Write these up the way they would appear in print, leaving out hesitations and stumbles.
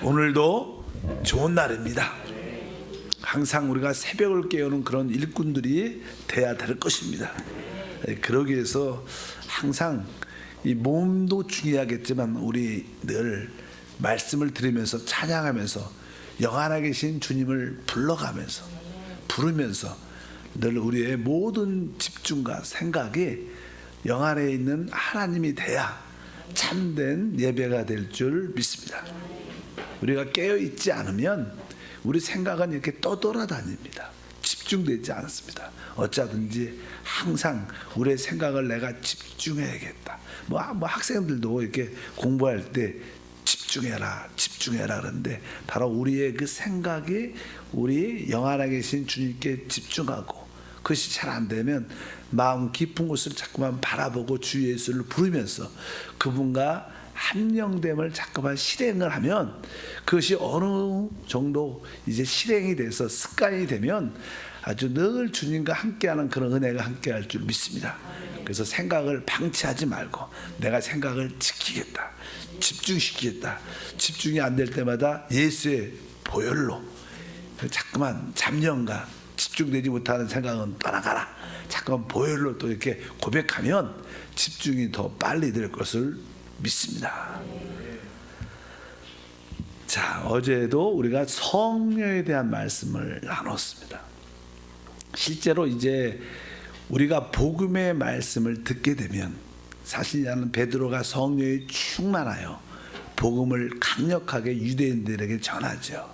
오늘도 좋은 날입니다. 항상 우리가 새벽을 깨우는 그런 일꾼들이 돼야 될 것입니다. 그러기 위해서 항상 이 몸도 중요하겠지만 우리 늘 말씀을 들으면서 찬양하면서 영안에 계신 주님을 불러가면서 부르면서 늘 우리의 모든 집중과 생각이 영안에 있는 하나님이 돼야 참된 예배가 될 줄 믿습니다. 우리가 깨어있지 않으면 우리 생각은 이렇게 떠돌아다닙니다. 집중되지 않습니다. 어쩌든지 항상 우리의 생각을 내가 집중해야겠다. 뭐 학생들도 이렇게 공부할 때 집중해라 그러는데 바로 우리의 그 생각이 우리 영안에 계신 주님께 집중하고 그것이 잘 안 되면 마음 깊은 곳을 자꾸만 바라보고 주 예수를 부르면서 그분과 한영됨을 자꾸만 실행을 하면 그것이 어느 정도 이제 실행이 돼서 습관이 되면 아주 늘 주님과 함께하는 그런 은혜가 함께할 줄 믿습니다. 그래서 생각을 방치하지 말고 내가 생각을 지키겠다, 집중시키겠다. 집중이 안 될 때마다 예수의 보혈로 자꾸만 잡념과 집중되지 못하는 생각은 떠나가라. 자꾸만 보혈로 또 이렇게 고백하면 집중이 더 빨리 될 것을 믿습니다. 자, 어제도 우리가 성령에 대한 말씀을 나눴습니다. 실제로 이제 우리가 복음의 말씀을 듣게 되면 사실 나는 베드로가 성령이 충만하여 복음을 강력하게 유대인들에게 전하죠.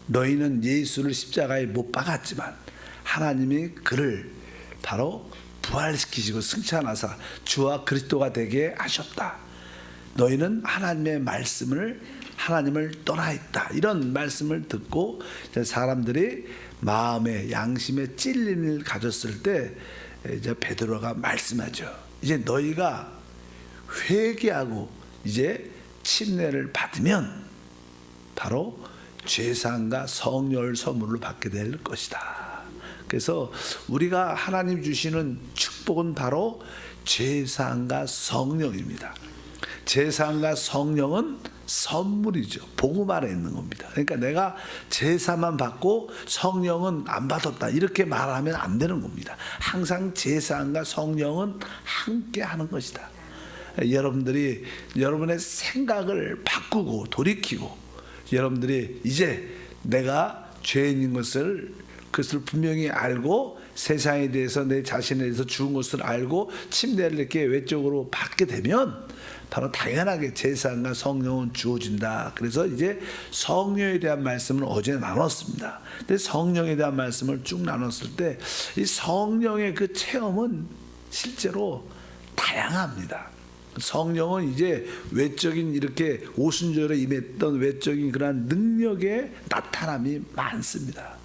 너희는 예수를 십자가에 못 박았지만 하나님이 그를 바로 부활시키시고 승천하사 주와 그리스도가 되게 하셨다. 너희는 하나님의 말씀을 하나님을 떠나 있다. 이런 말씀을 듣고 사람들이 마음에 양심에 찔림을 가졌을 때 이제 베드로가 말씀하죠. 이제 너희가 회개하고 이제 침례를 받으면 바로 죄사함과 성령을 선물로 받게 될 것이다. 그래서 우리가 하나님 주시는 축복은 바로 죄사함과 성령입니다. 죄사함과 성령은 선물이죠. 복음 안에 있는 겁니다. 그러니까 내가 제사만 받고 성령은 안 받았다 이렇게 말하면 안 되는 겁니다. 항상 제사함과 성령은 함께 하는 것이다. 여러분들이 여러분의 생각을 바꾸고 돌이키고 여러분들이 이제 내가 죄인인 것을 그것을 분명히 알고 세상에 대해서 내 자신에 대해서 죽은 것을 알고 침례를 이렇게 외적으로 받게 되면 바로 당연하게 제사함과 성령은 주어진다. 그래서 이제 성령에 대한 말씀을 어제 나눴습니다. 근데 성령에 대한 말씀을 쭉 나눴을 때 이 성령의 그 체험은 실제로 다양합니다. 성령은 이제 외적인 이렇게 오순절에 임했던 외적인 그러한 능력의 나타남이 많습니다.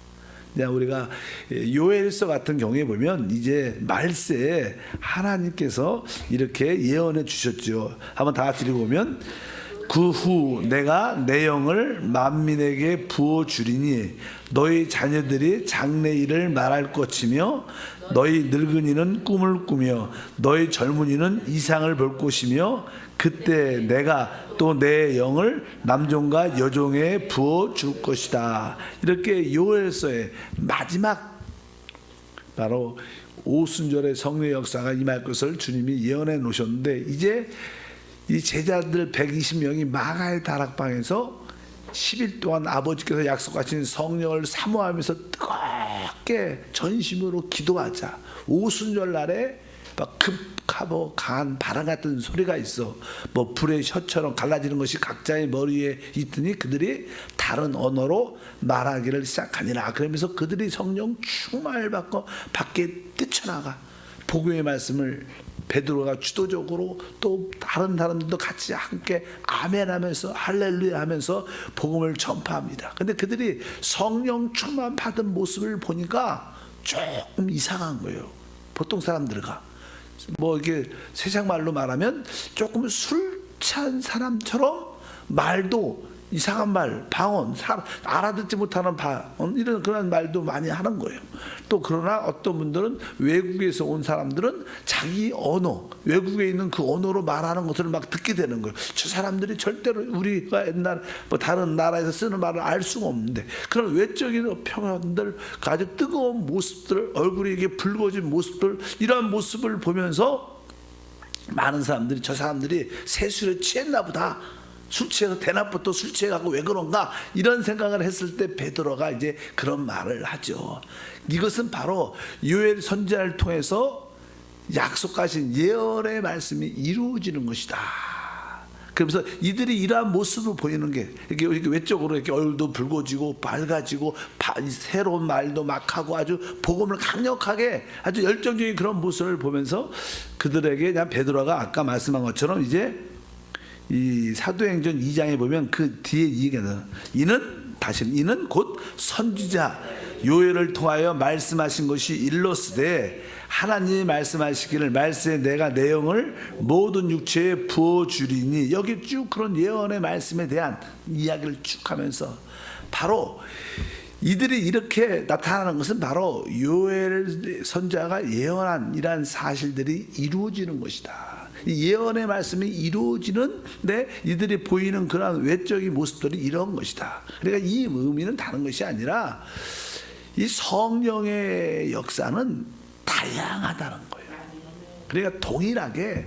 우리가 요엘서 같은 경우에 보면 이제 말세에 하나님께서 이렇게 예언해 주셨죠. 한번 다 같이 읽어보면 그 후 내가 내 영을 만민에게 부어주리니 너희 자녀들이 장래일을 말할 것이며 너희 늙은이는 꿈을 꾸며 너희 젊은이는 이상을 볼 것이며 그때 내가 또 내 영을 남종과 여종에 부어줄 것이다. 이렇게 요엘서의 마지막 바로 오순절의 성령 역사가 임할 것을 주님이 예언해 놓으셨는데 이제 이 제자들 120명이 마가의 다락방에서 10일 동안 아버지께서 약속하신 성령을 사모하면서 뜨겁게 전심으로 기도하자. 오순절 날에 막 급하고 강한 바람 같은 소리가 있어. 뭐 불의 혀처럼 갈라지는 것이 각자의 머리에 있더니 그들이 다른 언어로 말하기를 시작하니라. 그러면서 그들이 성령 충만을 받고 밖에 뛰쳐나가 복음의 말씀을 베드로가 주도적으로 또 다른 사람들도 같이 함께 아멘하면서 할렐루야 하면서 복음을 전파합니다. 근데 그들이 성령 충만 받은 모습을 보니까 조금 이상한 거예요. 보통 사람들과 뭐 이게 세상 말로 말하면 조금 술 취한 사람처럼 말도 이상한 말, 방언, 알아듣지 못하는 이런 그런 말도 많이 하는 거예요. 또 그러나 어떤 분들은 외국에서 온 사람들은 자기 언어, 외국에 있는 그 언어로 말하는 것을 막 듣게 되는 거예요. 저 사람들이 절대로 우리가 옛날 뭐 다른 나라에서 쓰는 말을 알 수가 없는데, 그런 외적인 표현들, 아주 뜨거운 모습들, 얼굴이 이게 붉어진 모습들, 이러한 모습을 보면서 많은 사람들이 저 사람들이 세술에 취했나 보다, 술 취해서 대낮부터 술 취해갖고 왜 그런가, 이런 생각을 했을 때 베드로가 이제 그런 말을 하죠. 이것은 바로 요엘 선지자를 통해서 약속하신 예언의 말씀이 이루어지는 것이다. 그러면서 이들이 이러한 모습을 보이는 게 이렇게 외적으로 이렇게 얼굴도 붉어지고 밝아지고 새로운 말도 막 하고 아주 복음을 강력하게 아주 열정적인 그런 모습을 보면서 그들에게 그냥 베드로가 아까 말씀한 것처럼 이제 이 사도행전 2장에 보면 그 뒤에 얘기가 이는 곧 선지자 요엘을 통하여 말씀하신 것이 일렀으되 하나님이 말씀하시기를 말씀에 내가 내용을 모든 육체에 부어주리니, 여기 쭉 그런 예언의 말씀에 대한 이야기를 쭉 하면서 바로 이들이 이렇게 나타나는 것은 바로 요엘 선지자가 예언한 이러한 사실들이 이루어지는 것이다. 예언의 말씀이 이루어지는데 이들이 보이는 그런 외적인 모습들이 이런 것이다. 그러니까 이 의미는 다른 것이 아니라 이 성령의 역사는 다양하다는 거예요. 그러니까 동일하게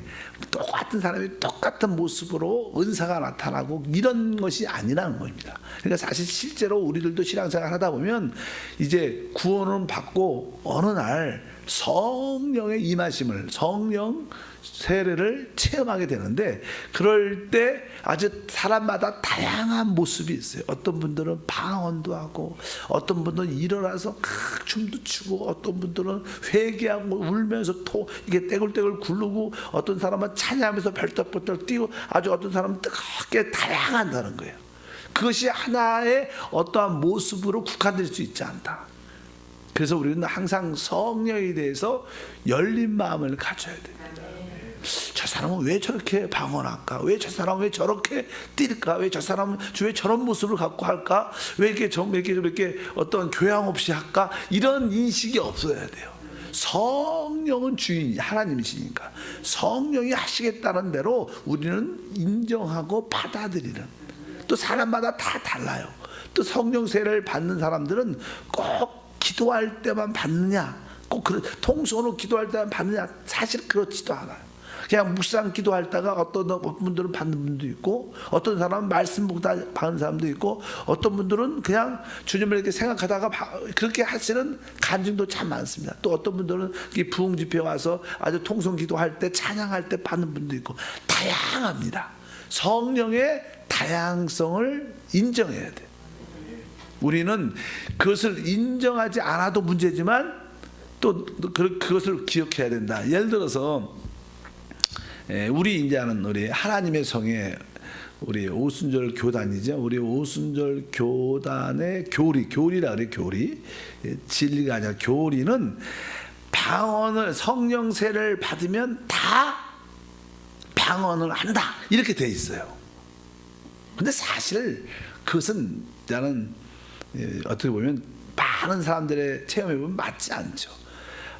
똑같은 사람이 똑같은 모습으로 은사가 나타나고 이런 것이 아니라는 겁니다. 그러니까 사실 실제로 우리들도 신앙생활 하다 보면 이제 구원은 받고 어느 날 성령의 임하심을, 성령 세례를 체험하게 되는데, 그럴 때 아주 사람마다 다양한 모습이 있어요. 어떤 분들은 방언도 하고, 어떤 분들은 일어나서 춤도 추고, 어떤 분들은 회개하고 울면서 이게 떼굴떼굴 굴르고, 어떤 사람은 찬양하면서 벌떡벌떡 뛰고, 아주 어떤 사람은 뜨겁게 다양하다는 거예요. 그것이 하나의 어떠한 모습으로 국한될 수 있지 않다. 그래서 우리는 항상 성령에 대해서 열린 마음을 가져야 됩니다. 저 사람은 왜 저렇게 방언할까? 왜 저 사람은 왜 저렇게 뛸까? 왜 저 사람은 왜 저런 모습을 갖고 할까? 왜 이렇게 어떤 교양 없이 할까? 이런 인식이 없어야 돼요. 성령은 주인, 하나님이시니까 성령이 하시겠다는 대로 우리는 인정하고 받아들이는. 또 사람마다 다 달라요. 또 성령 세례를 받는 사람들은 꼭 기도할 때만 받느냐, 꼭 통성으로 기도할 때만 받느냐, 사실 그렇지도 않아요. 그냥 묵상 기도하다가 어떤 분들은 받는 분도 있고, 어떤 사람은 말씀 보다 받는 사람도 있고, 어떤 분들은 그냥 주님을 이렇게 생각하다가 그렇게 하시는 간증도 참 많습니다. 또 어떤 분들은 부흥 집회 와서 아주 통성 기도할 때, 찬양할 때 받는 분도 있고, 다양합니다. 성령의 다양성을 인정해야 돼요. 우리는 그것을 인정하지 않아도 문제지만 또 그것을 기억해야 된다. 예를 들어서 우리 인자는 우리 하나님의 성에 우리 오순절 교단이죠. 우리 오순절 교단의 교리라 그래. 교리, 진리가 아니라 교리는 방언을, 성령 세례를 받으면 다 방언을 한다, 이렇게 돼 있어요. 근데 사실 그것은 나는 어떻게 보면 많은 사람들의 체험해 보면 맞지 않죠.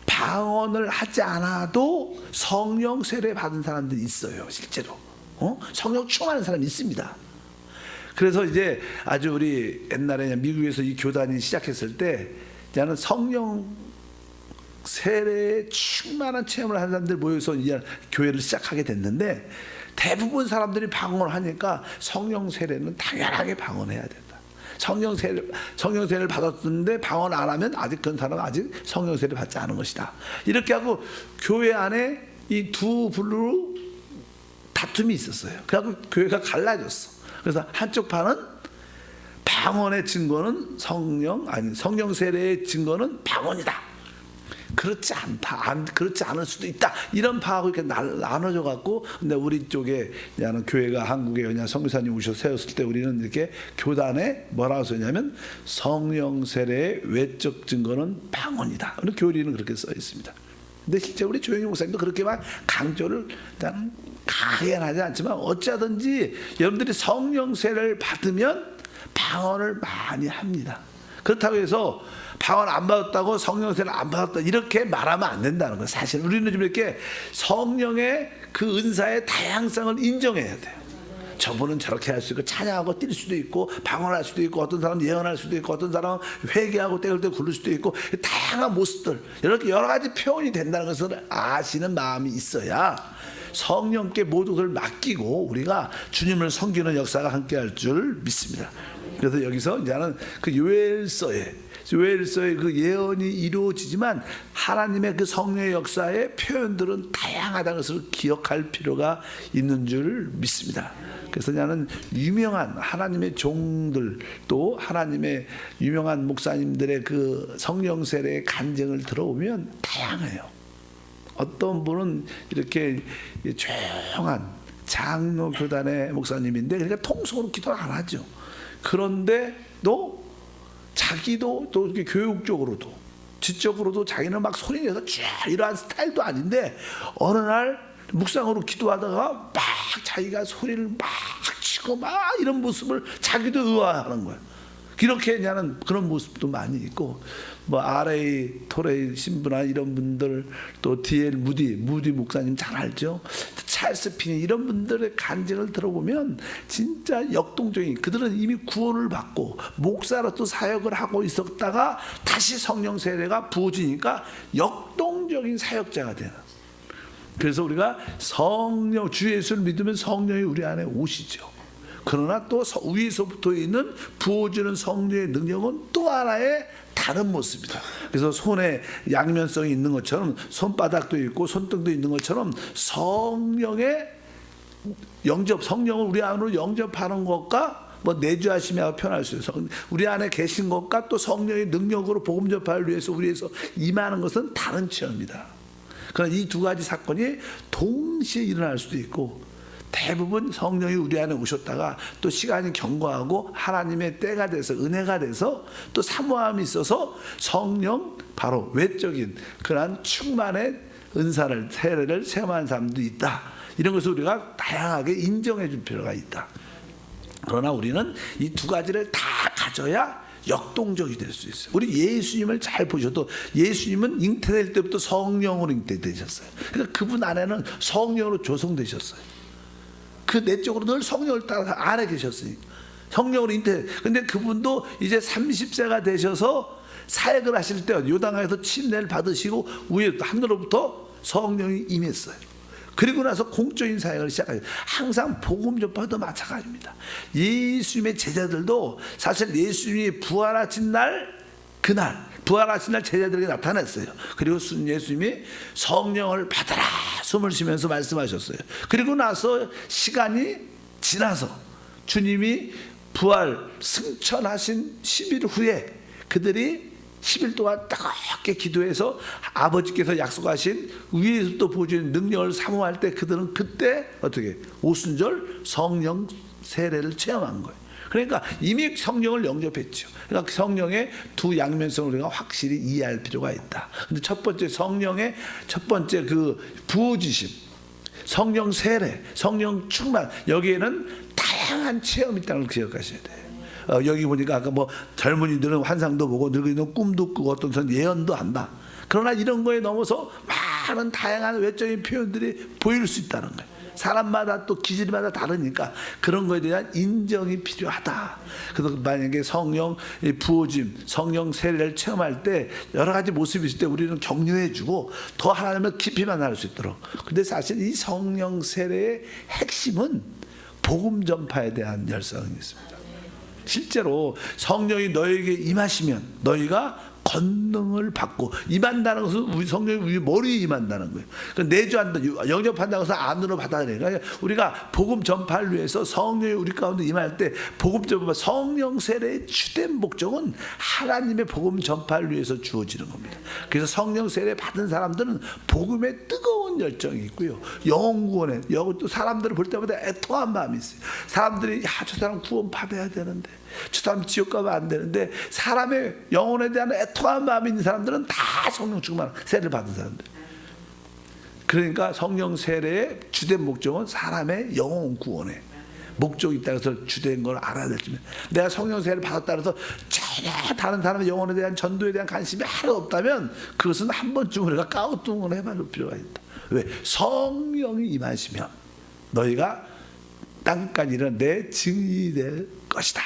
방언을 하지 않아도 성령 세례 받은 사람들이 있어요. 실제로 성령 충만한 사람이 있습니다. 그래서 이제 아주 우리 옛날에 미국에서 이 교단이 시작했을 때 나는 성령 세례에 충만한 체험을 하는 사람들 모여서 이제 교회를 시작하게 됐는데, 대부분 사람들이 방언을 하니까 성령 세례는 당연하게 방언해야 된다. 성령 세례를 받았는데 방언 안 하면 아직 그런 사람은 아직 성령 세례를 받지 않은 것이다. 이렇게 하고 교회 안에 이 두 부류로 다툼이 있었어요. 그래서 교회가 갈라졌어. 그래서 한쪽 판은 방언의 증거는 성령 세례의 증거는 방언이다. 그렇지 않다, 그렇지 않을 수도 있다, 이런 파하고 이렇게 나눠져 갖고, 근데 우리 쪽에 교회가 한국에 그냥 선교사님 오셔서 세웠을 때 우리는 이렇게 교단에 뭐라고 써냐면 성령 세례의 외적 증거는 방언이다. 교리는 그렇게 써 있습니다. 근데 실제 우리 조영희 목사님도 그렇게 막 강조를 일단 강하게는 하지 않지만 어찌하든지 여러분들이 성령 세례를 받으면 방언을 많이 합니다. 그렇다고 해서 방언 안 받았다고 성령 세례를 안 받았다 이렇게 말하면 안 된다는 거예요. 사실 우리는 좀 이렇게 성령의 그 은사의 다양성을 인정해야 돼요. 저분은 저렇게 할 수 있고 찬양하고 뛸 수도 있고 방언할 수도 있고 어떤 사람은 예언할 수도 있고 어떤 사람은 회개하고 떼을 때 굴릴 수도 있고 다양한 모습들 이렇게 여러 가지 표현이 된다는 것을 아시는 마음이 있어야 성령께 모든 것을 맡기고 우리가 주님을 섬기는 역사가 함께할 줄 믿습니다. 그래서 여기서 이제는 그 요엘서의 그 예언이 이루어지지만 하나님의 그 성령의 역사의 표현들은 다양하다는 것을 기억할 필요가 있는 줄 믿습니다. 그래서 나는 유명한 하나님의 종들 또 하나님의 유명한 목사님들의 그 성령 세례의 간증을 들어보면 다양해요. 어떤 분은 이렇게 조용한 장로 교단의 목사님인데 그러니까 통속으로 기도를 안 하죠. 그런데 또 자기도 또 이렇게 교육적으로도 지적으로도 자기는 막 소리내서 쫙 이러한 스타일도 아닌데 어느 날 묵상으로 기도하다가 막 자기가 소리를 막 치고 막 이런 모습을 자기도 의아해하는 거예요. 이렇게 하는 그런 모습도 많이 있고 뭐 RA 토레이 신부나 이런 분들 또 D.L. 무디 목사님 잘 알죠. 찰스 피니 이런 분들의 간증을 들어보면 진짜 역동적인 그들은 이미 구원을 받고 목사로서 사역을 하고 있었다가 다시 성령 세례가 부어지니까 역동적인 사역자가 되는. 그래서 우리가 성령 주 예수를 믿으면 성령이 우리 안에 오시죠. 그러나 또 위에서부터 있는 부어지는 성령의 능력은 또 하나의 다른 모습이다. 그래서 손에 양면성이 있는 것처럼 손바닥도 있고 손등도 있는 것처럼 성령의 성령을 우리 안으로 영접하는 것과 뭐 내주하심이라고 표현할 수 있어요. 우리 안에 계신 것과 또 성령의 능력으로 복음 전파를 위해서 우리에서 임하는 것은 다른 체험이다. 그러나 이 두 가지 사건이 동시에 일어날 수도 있고 대부분 성령이 우리 안에 오셨다가 또 시간이 경과하고 하나님의 때가 돼서 은혜가 돼서 또 사모함이 있어서 성령 바로 외적인 그러한 충만의 은사를 세례를 체험한 사람도 있다. 이런 것을 우리가 다양하게 인정해 줄 필요가 있다. 그러나 우리는 이 두 가지를 다 가져야 역동적이 될 수 있어요. 우리 예수님을 잘 보셔도 예수님은 잉태될 때부터 성령으로 잉태되셨어요. 그러니까 그분 안에는 성령으로 조성되셨어요. 그 내적으로 늘 성령을 따라 안에 계셨으니까 성령으로 잉태. 근데 그분도 이제 30세가 되셔서 사역을 하실 때 요단강에서 침례를 받으시고 위에 하늘로부터 성령이 임했어요. 그리고 나서 공적인 사역을 시작하죠. 항상 복음 전파도 마찬가지입니다. 예수님의 제자들도 사실 예수님이 부활하신 날 그날 부활하신 날 제자들에게 나타났어요. 그리고 예수님이 성령을 받아라 숨을 쉬면서 말씀하셨어요. 그리고 나서 시간이 지나서 주님이 부활 승천하신 10일 후에 그들이 10일 동안 뜨겁게 기도해서 아버지께서 약속하신 위에서부터 보여주는 능력을 사모할 때 그들은 그때 어떻게 오순절 성령 세례를 체험한 거예요. 그러니까 이미 성령을 영접했죠. 그러니까 성령의 두 양면성을 우리가 확실히 이해할 필요가 있다. 근데 첫 번째 성령의 첫 번째 그 부어지심, 성령 세례, 성령 충만 여기에는 다양한 체험이 있다는 걸 기억하셔야 돼요. 여기 보니까 아까 뭐 젊은이들은 환상도 보고 늙은이는 꿈도 꾸고 어떤 사람 예언도 한다. 그러나 이런 거에 넘어서 많은 다양한 외적인 표현들이 보일 수 있다는 거예요. 사람마다 또 기질마다 다르니까 그런 거에 대한 인정이 필요하다. 그래서 만약에 성령 부어짐, 성령 세례를 체험할 때 여러 가지 모습이 있을 때 우리는 격려해주고 더 하나님을 깊이 만날 수 있도록. 근데 사실 이 성령 세례의 핵심은 복음 전파에 대한 열성이 있습니다. 실제로 성령이 너에게 임하시면 너희가 권능을 받고 임한다는 것은 우리 성령이 우리 머리에 임한다는 거예요. 그러니까 내주한다, 영접한다는 것은 안으로 받아들여요. 그러니까 우리가 복음 전파를 위해서 성령이 우리 가운데 임할 때 복음 전파, 성령 세례의 주된 목적은 하나님의 복음 전파를 위해서 주어지는 겁니다. 그래서 성령 세례 받은 사람들은 복음에 뜨거운 열정이 있고요. 영구원에 또 사람들을 볼 때마다 애통한 마음이 있어요. 사람들이 저 사람 구원 받아야 되는데 저 사람 지옥 가면 안 되는데 사람의 영혼에 대한 애통한 마음이 있는 사람들은 다 성령 충만 세례를 받은 사람들. 그러니까 성령 세례의 주된 목적은 사람의 영혼 구원에 목적이 있다 해서 주된 걸 알아야 될지만, 내가 성령 세례를 받았다 해서 전혀 다른 사람의 영혼에 대한 전도에 대한 관심이 하나도 없다면 그것은 한 번쯤 우리가 까우뚱을 해볼 필요가 있다. 왜? 성령이 임하시면 너희가 땅까지 이르러 내 증인이 될 것이다.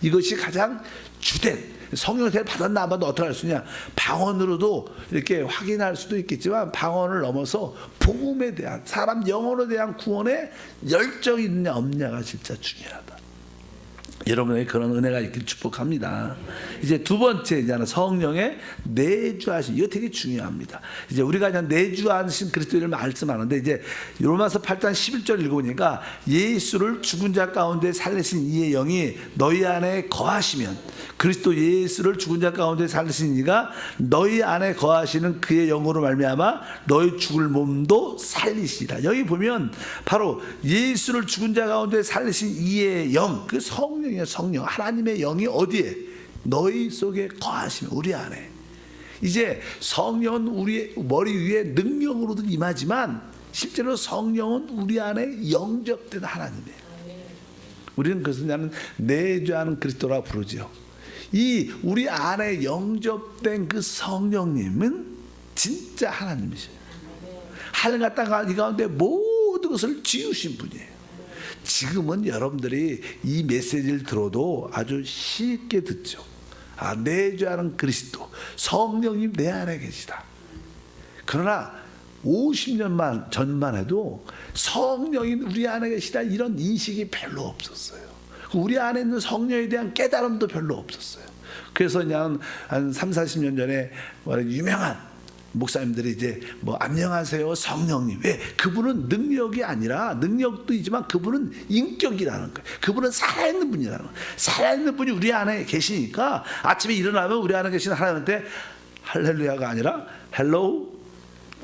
이것이 가장 주된, 성령 세례를 받았나 안 받았나 어떻게 할 수 있냐? 방언으로도 이렇게 확인할 수도 있겠지만 방언을 넘어서 복음에 대한, 사람 영혼에 대한 구원에 열정이 있느냐 없느냐가 진짜 중요하다. 여러분에게 그런 은혜가 있길 축복합니다. 이제 두 번째, 이제는 성령의 내주하심. 이거 되게 중요합니다. 이제 우리가 그냥 내주하신 그리스도를 말씀하는데, 이제 로마서 8장 11절 읽어보니까 예수를 죽은 자 가운데 살리신 이의 영이 너희 안에 거하시면, 그리스도 예수를 죽은 자 가운데 살리신 이가 너희 안에 거하시는 그의 영으로 말미암아 너희 죽을 몸도 살리시리라. 여기 보면 바로 예수를 죽은 자 가운데 살리신 이의 영, 그 성령이에요. 성령, 하나님의 영이 어디에? 너희 속에 거하시면, 우리 안에. 이제 성령은 우리 머리 위에 능력으로도 임하지만 실제로 성령은 우리 안에 영접된 하나님이에요. 우리는 그것을 나는 내주하는 그리스도라 부르죠. 이 우리 안에 영접된 그 성령님은 진짜 하나님이세요. 하늘과 땅 이 가운데 모든 것을 지으신 분이에요. 지금은 여러분들이 이 메시지를 들어도 아주 쉽게 듣죠. 아, 내주하는 그리스도, 성령님 내 안에 계시다. 그러나 50년만 전만 해도 성령이 우리 안에 계시다 이런 인식이 별로 없었어요. 우리 안에 있는 성령에 대한 깨달음도 별로 없었어요. 그래서 그냥 한 30-40년 전에 유명한 목사님들이 이제 뭐 안녕하세요 성령님. 왜? 그분은 능력이 아니라, 능력도 있지만 그분은 인격이라는 거예요. 그분은 살아있는 분이라는 거예요. 살아있는 분이 우리 안에 계시니까 아침에 일어나면 우리 안에 계시는 하나님한테 할렐루야가 아니라 헬로우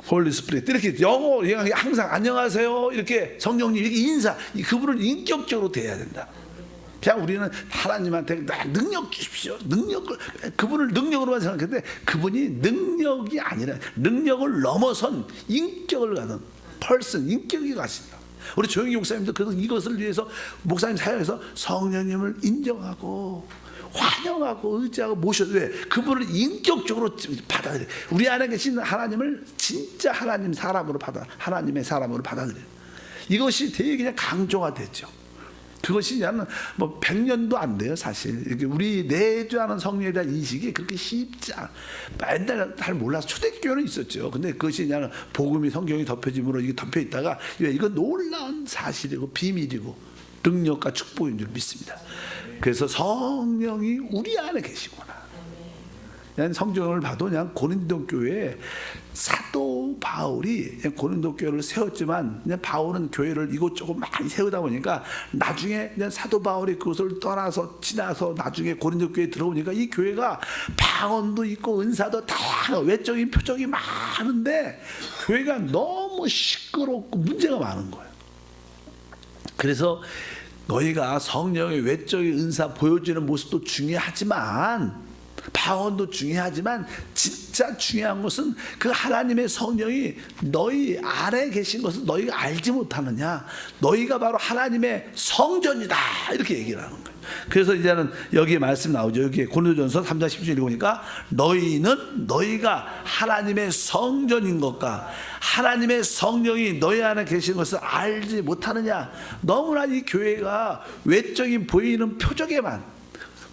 홀리 스피릿, 이렇게 영어 항상 안녕하세요 이렇게 성령님 이렇게 인사, 그분을 인격적으로 대해야 된다. 그냥 우리는 하나님한테 능력 주십시오, 능력을, 그분을 능력으로만 생각했는데 그분이 능력이 아니라 능력을 넘어선 인격을 가진 펄슨, 인격이 가신다. 우리 조영기 목사님도 그래서 이것을 위해서 목사님 사역에서 성령님을 인정하고 환영하고 의지하고 모셔도 돼. 그분을 인격적으로 받아들여. 우리 안에 계신 하나님을 진짜 하나님 사람으로 하나님의 사람으로 받아들여. 이것이 되게 그냥 강조가 됐죠. 그것이 그냥 뭐 100년도 안 돼요, 사실. 이렇게 우리 내주하는 성령에 대한 인식이 그렇게 쉽지 않아. 옛날에 잘 몰라서 초대교회는 있었죠. 근데 그것이 그냥 복음이, 성경이 덮여짐으로 이게 덮여 있다가 이건 놀라운 사실이고 비밀이고 능력과 축복인 줄 믿습니다. 그래서 성령이 우리 안에 계시구나. 그냥 성경을 봐도 그냥 고린도 교회에 사도 바울이 그냥 고린도 교회를 세웠지만 그냥 바울은 교회를 이곳저곳 많이 세우다 보니까 나중에 그냥 사도 바울이 그것을 떠나서 지나서 나중에 고린도 교회에 들어오니까 이 교회가 방언도 있고 은사도 다양한 외적인 표적이 많은데 교회가 너무 시끄럽고 문제가 많은 거예요. 그래서 너희가 성령의 외적인 은사 보여지는 모습도 중요하지만, 방언도 중요하지만 진짜 중요한 것은 그 하나님의 성령이 너희 안에 계신 것을 너희가 알지 못하느냐. 너희가 바로 하나님의 성전이다, 이렇게 얘기를 하는 거예요. 그래서 이제는 여기에 말씀 나오죠. 여기 고린도전서 3장 10절 읽으니까 너희는 너희가 하나님의 성전인 것과 하나님의 성령이 너희 안에 계신 것을 알지 못하느냐. 너무나 이 교회가 외적인 보이는 표적에만,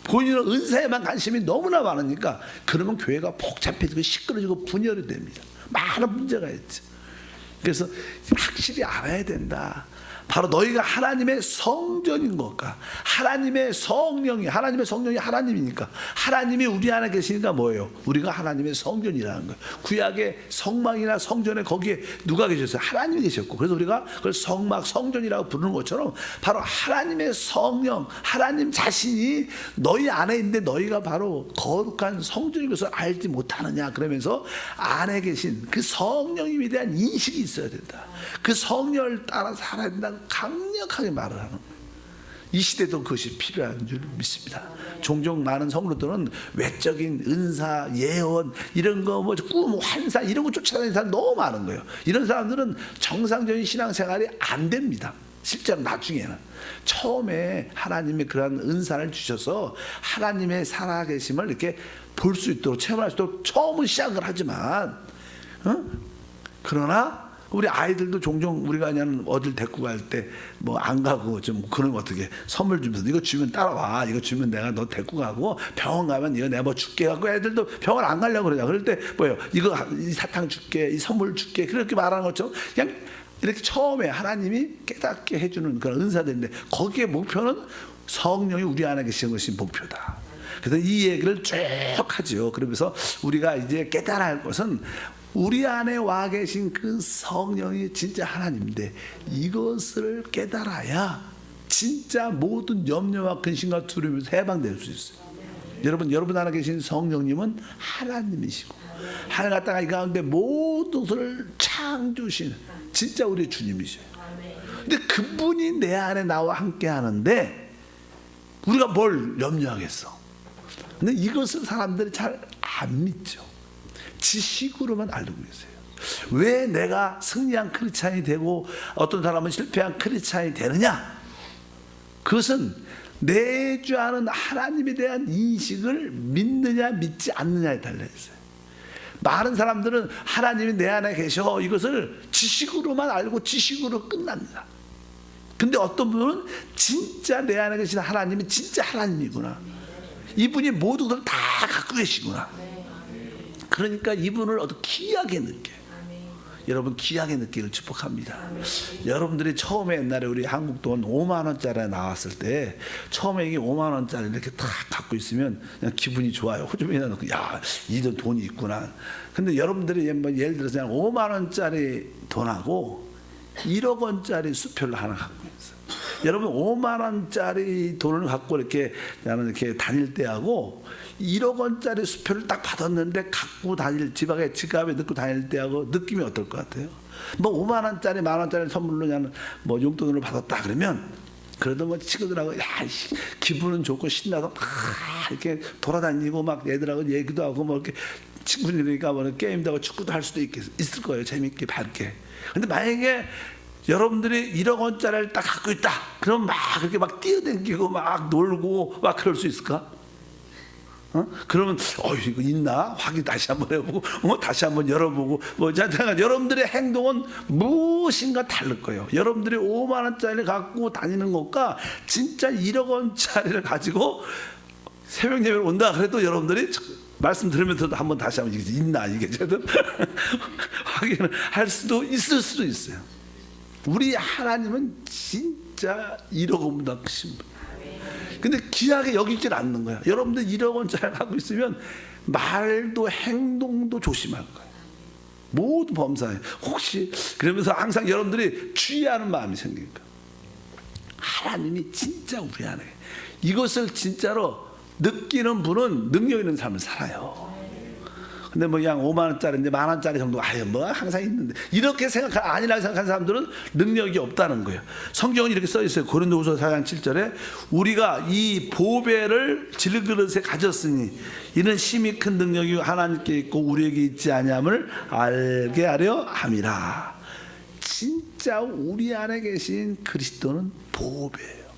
보이는 은사에만 관심이 너무나 많으니까 그러면 교회가 복잡해지고 시끄러지고 분열이 됩니다. 많은 문제가 있죠. 그래서 확실히 알아야 된다. 바로 너희가 하나님의 성전인 것과 하나님의 성령이 하나님이니까, 하나님이 우리 안에 계시니까 뭐예요? 우리가 하나님의 성전이라는 거예요. 구약의 성막이나 성전에 거기에 누가 계셨어요? 하나님이 계셨고, 그래서 우리가 그걸 성막, 성전이라고 부르는 것처럼 바로 하나님의 성령, 하나님 자신이 너희 안에 있는데 너희가 바로 거룩한 성전인 것을 알지 못하느냐. 그러면서 안에 계신 그 성령님에 대한 인식이 있어야 된다. 그 성령을 따라 살아야 된다고 강력하게 말을 하는 거예요. 이 시대도 그것이 필요한 줄 믿습니다. 종종 많은 성도들은 외적인 은사, 예언 이런 거 뭐 꿈, 환상 이런 거 쫓아다니는 사람 너무 많은 거예요. 이런 사람들은 정상적인 신앙생활이 안 됩니다. 실제로 나중에는 처음에 하나님의 그러한 은사를 주셔서 하나님의 살아계심을 이렇게 볼 수 있도록 체험할 수 있도록 처음은 시작을 하지만 그러나 우리 아이들도 종종 우리가 그냥 어딜 데리고 갈 때 뭐 안 가고 좀 그런 거 어떻게 선물 주면서 이거 주면 따라와, 이거 주면 내가 너 데리고 가고 병원 가면 이거 내가 뭐 줄게 하고 애들도 병원 안 가려고 그러냐. 그럴 때 뭐예요? 이거 이 사탕 줄게, 이 선물 줄게 그렇게 말하는 것처럼 그냥 이렇게 처음에 하나님이 깨닫게 해주는 그런 은사들인데 거기에 목표는 성령이 우리 안에 계시는 것이 목표다. 그래서 이 얘기를 쭉 하죠. 그러면서 우리가 이제 깨달아야 할 것은 우리 안에 와 계신 그 성령이 진짜 하나님인데 이것을 깨달아야 진짜 모든 염려와 근심과 두려움에서 해방될 수 있어요. 여러분 안에 계신 성령님은 하나님이시고 하늘 갔다가 이 가운데 모든 것을 창조신 진짜 우리 주님이셔요. 근데 그분이 내 안에 나와 함께 하는데 우리가 뭘 염려하겠어? 근데 이것을 사람들이 잘 안 믿죠. 지식으로만 알고 계세요. 왜 내가 승리한 크리스찬이 되고 어떤 사람은 실패한 크리스찬이 되느냐? 그것은 내주 아는 하나님에 대한 인식을 믿느냐 믿지 않느냐에 달려 있어요. 많은 사람들은 하나님이 내 안에 계셔 이것을 지식으로만 알고 지식으로 끝납니다. 근데 어떤 분은 진짜 내 안에 계신 하나님이 진짜 하나님이구나, 이분이 모든 것을 다 갖고 계시구나. 그러니까 이분을 어떻게 귀하게 느껴요. 여러분 귀하게 느끼기를 축복합니다. 여러분들이 처음에 옛날에 우리 한국 돈 5만 원짜리 나왔을 때 처음에 이게 5만 원짜리 이렇게 딱 갖고 있으면 그냥 기분이 좋아요. 호주머니에 넣고 야, 이 돈이 있구나. 근데 여러분들이 예를 들어서 그냥 5만 원짜리 돈하고 1억 원짜리 수표를 하나 갖고 있어요. 여러분 5만 원짜리 돈을 갖고 이렇게 나는 이렇게 다닐 때하고 1억 원짜리 수표를 딱 받았는데 갖고 다닐 지갑에 넣고 다닐 때하고 느낌이 어떨 것 같아요? 뭐 5만 원짜리, 만 원짜리 선물로 그냥 뭐 용돈으로 받았다 그러면 그래도 뭐 친구들하고 야 기분은 좋고 신나서 막 이렇게 돌아다니고 막 애들하고 얘기도 하고 뭐 이렇게 친구들이니까 뭐 게임도 하고 축구도 할 수도 있을 거예요. 재밌게 밝게. 근데 만약에 여러분들이 1억 원짜리를 딱 갖고 있다. 그럼 막 그렇게 막 뛰어다니고 막 놀고 막 그럴 수 있을까? 그러면 이거 있나? 확인 다시 한번 해보고 다시 한번 열어보고 여러분들의 행동은 무엇인가 다를 거예요. 여러분들이 5만 원짜리를 갖고 다니는 것과 진짜 1억 원짜리를 가지고 새벽 예배를 온다 그래도 여러분들이 말씀 들으면서도 한번 다시 한번 이게 있나 이게 확인을 할 수도 있을 수도 있어요. 우리 하나님은 진짜 1억 원보다 크신 분. 근데 귀하게 여기질 않는 거야. 여러분들 1억 원짜리 갖고 있으면 말도 행동도 조심할 거예요. 모두 범사에 혹시 그러면서 항상 여러분들이 주의하는 마음이 생기니까 하나님이 진짜 우리 안에 이것을 진짜로 느끼는 분은 능력 있는 삶을 살아요. 근데 뭐 그냥 5만 원짜리인데 만 원짜리 정도 뭐 항상 있는데 이렇게 아니라고 생각하는 사람들은 능력이 없다는 거예요. 성경은 이렇게 써 있어요. 고린도후서 4장 7절에 우리가 이 보배를 질그릇에 가졌으니 이는 심히 큰 능력이 하나님께 있고 우리에게 있지 아니함을 알게 하려 함이라. 진짜 우리 안에 계신 그리스도는 보배예요.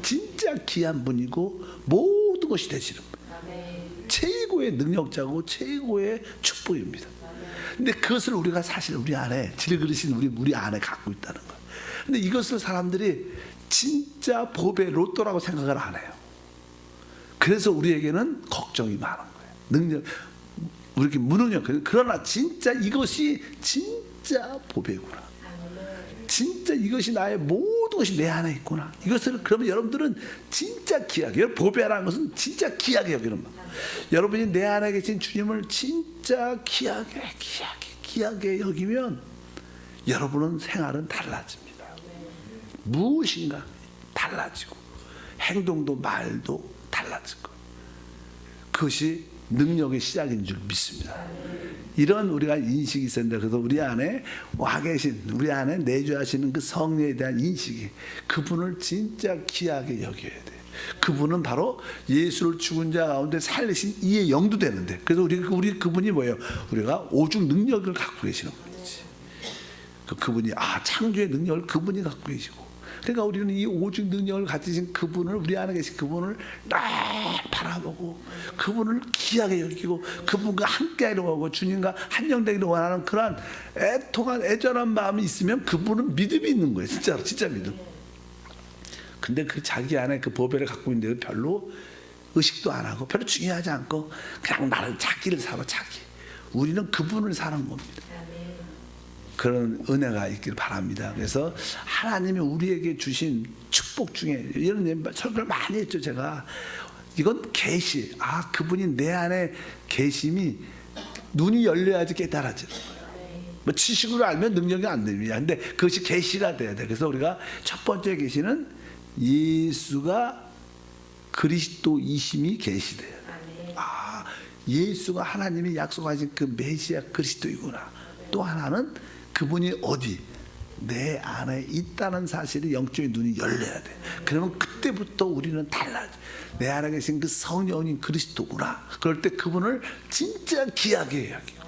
진짜 귀한 분이고 모든 것이 되시는 분. 최고의 능력자고 최고의 축복입니다. 근데 그것을 우리가 사실 우리 안에 질그릇인 우리 안에 갖고 있다는 거예요. 근데 이것을 사람들이 진짜 보배 로또라고 생각을 안 해요. 그래서 우리에게는 걱정이 많은 거예요. 능력, 우리 무능력. 그러나 진짜 이것이 진짜 보배구나. 진짜 이것이 나의 모든 것이 내 안에 있구나. 이것을 그러면 여러분들은 진짜 귀하게, 보배라는 것은 진짜 귀하게 여기는 거. 여러분이 내 안에 계신 주님을 진짜 귀하게 여기면 여러분은 생활은 달라집니다. 무엇인가 달라지고 행동도 말도 달라질 거예요. 그것이 능력의 시작인 줄 믿습니다. 이런 우리가 인식이 있었는데, 그래서 우리 안에 와 계신, 우리 안에 내주하시는 그 성령에 대한 인식이, 그분을 진짜 귀하게 여겨야 돼. 그분은 바로 예수를 죽은 자 가운데 살리신 이의 영도 되는데, 그래서 우리 그분이 뭐예요? 우리가 오죽 능력을 갖고 계시는 분이지. 그분이 창조의 능력을 그분이 갖고 계시고, 그러니까 우리는 이 오직 능력을 가지신 그분을, 우리 안에 계신 그분을 날 바라보고 그분을 귀하게 여기고 그분과 함께하려고 하고 주님과 한영되기를 원하는 그러한 애통한 애절한 마음이 있으면 그분은 믿음이 있는 거예요. 진짜로, 진짜 믿음. 근데 그 자기 안에 그 보배를 갖고 있는데 별로 의식도 안 하고 별로 중요하지 않고 그냥 나를 자기를 살아, 자기. 우리는 그분을 사는 겁니다. 그런 은혜가 있길 바랍니다. 그래서 하나님이 우리에게 주신 축복 중에 이런 설교를 많이 했죠. 제가 이건 계시. 그분이 내 안에 계심이 눈이 열려야지 깨달아지는 거예요. 뭐 지식으로 알면 능력이 안 됩니다. 근데 그것이 계시가 돼야 돼. 그래서 우리가 첫 번째 계시는 예수가 그리스도이심이 계시돼요. 예수가 하나님이 약속하신 그 메시아 그리스도이구나. 또 하나는 그분이 어디? 내 안에 있다는 사실이 영적인 눈이 열려야 돼. 그러면 그때부터 우리는 달라져. 내 안에 계신 그 성령인 그리스도구나. 그럴 때 그분을 진짜 귀하게 여겨.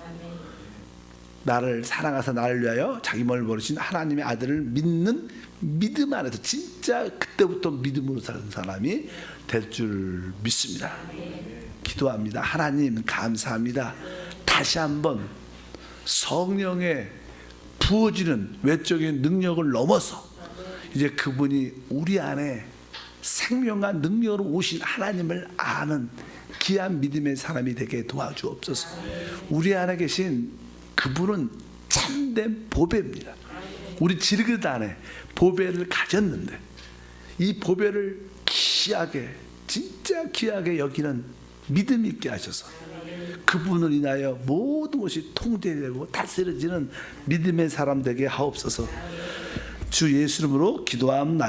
나를 사랑하사 나를 위하여 자기 몸을 버리신 하나님의 아들을 믿는 믿음 안에서 진짜 그때부터 믿음으로 사는 사람이 될 줄 믿습니다. 기도합니다. 하나님 감사합니다. 다시 한번 성령의 부어지는 외적인 능력을 넘어서 이제 그분이 우리 안에 생명과 능력으로 오신 하나님을 아는 귀한 믿음의 사람이 되게 도와주옵소서. 우리 안에 계신 그분은 참된 보배입니다. 우리 질그릇 안에 보배를 가졌는데 이 보배를 귀하게, 진짜 귀하게 여기는 믿음 있게 하셔서 그분을 인하여 모든 것이 통제되고 다스려지는 믿음의 사람 되게 하옵소서. 주 예수 이름으로 기도합니다.